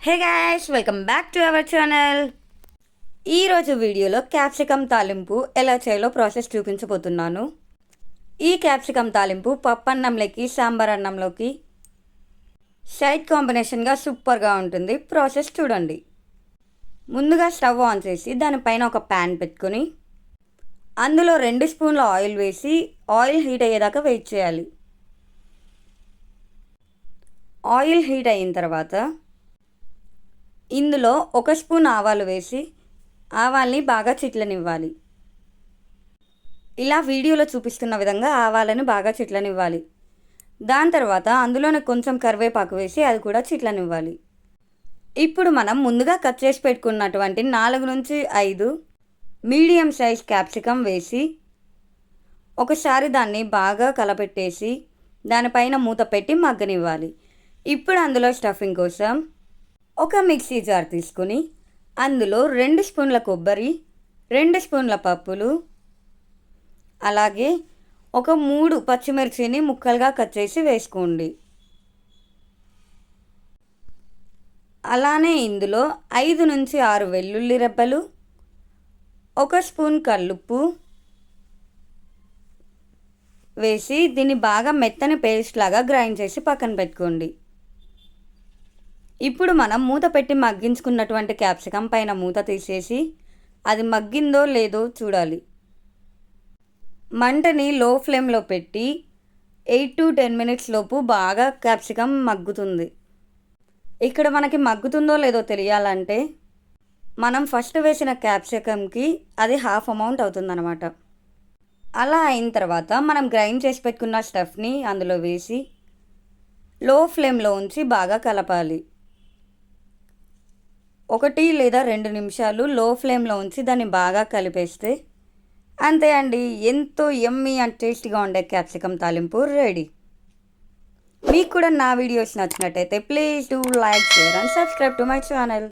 Hey guys, welcome back to our channel. ఈరోజు వీడియోలో capsicum తాలింపు ఎలా చేయాలో ప్రాసెస్ చూపించబోతున్నాను. ఈ క్యాప్సికమ్ తాలింపు పప్పు అన్నంలోకి, సాంబార్ అన్నంలోకి సైడ్ కాంబినేషన్గా సూపర్గా ఉంటుంది. ప్రాసెస్ చూడండి. ముందుగా స్టవ్ ఆన్ చేసి దానిపైన ఒక ప్యాన్ పెట్టుకొని అందులో 2 స్పూన్ల ఆయిల్ వేసి ఆయిల్ హీట్ అయ్యేదాకా వెయిట్ చేయాలి. ఆయిల్ హీట్ అయిన తర్వాత ఇందులో 1 స్పూన్ ఆవాలు వేసి ఆవాల్ని బాగా చిట్లనివ్వాలి. ఇలా వీడియోలో చూపిస్తున్న విధంగా ఆవాలను బాగా చిట్లనివ్వాలి. దాని తర్వాత అందులోనే కొంచెం కరివేపాకు వేసి అది కూడా చిట్లనివ్వాలి. ఇప్పుడు మనం ముందుగా కట్ చేసి పెట్టుకున్నటువంటి 4 నుంచి 5 మీడియం సైజ్ క్యాప్సికమ్ వేసి ఒకసారి దాన్ని బాగా కలపెట్టేసి దానిపైన మూత పెట్టి మగ్గనివ్వాలి. ఇప్పుడు అందులో స్టఫింగ్ కోసం ఒక మిక్సీ జార్ తీసుకుని అందులో 2 స్పూన్ల కొబ్బరి, 2 స్పూన్ల పప్పులు, అలాగే ఒక 3 పచ్చిమిర్చిని ముక్కలుగా కట్ చేసి వేసుకోండి. అలానే ఇందులో 5 నుంచి 6 వెల్లుల్లి రెబ్బలు, 1 స్పూన్ కల్లుప్పు వేసి దీన్ని బాగా మెత్తని పేస్ట్ లాగా గ్రైండ్ చేసి పక్కన పెట్టుకోండి. ఇప్పుడు మనం మూత పెట్టి మగ్గించుకున్నటువంటి క్యాప్సికమ్ పైన మూత తీసేసి అది మగ్గిందో లేదో చూడాలి. మంటని లో ఫ్లేమ్లో పెట్టి 8 to 10 మినిట్స్ లోపు బాగా క్యాప్సికమ్ మగ్గుతుంది. ఇక్కడ మనకి మగ్గుతుందో లేదో తెలియాలంటే మనం ఫస్ట్ వేసిన క్యాప్సికమ్కి అది హాఫ్ అమౌంట్ అవుతుందన్నమాట. అలా అయిన తర్వాత మనం గ్రైండ్ చేసి పెట్టుకున్న స్టఫ్ని అందులో వేసి లో ఫ్లేమ్లో ఉంచి బాగా కలపాలి. 1 లేదా 2 నిమిషాలు లో ఫ్లేమ్లో ఉంచి దాన్ని బాగా కలిపేస్తే అంతే అండి, ఎంతో యమ్మీ అండ్ టేస్టీగా ఉండే క్యాప్సికమ్ తాలింపు రెడీ. మీకు కూడా నా వీడియోస్ నచ్చినట్టయితే please do like, share and subscribe to my channel.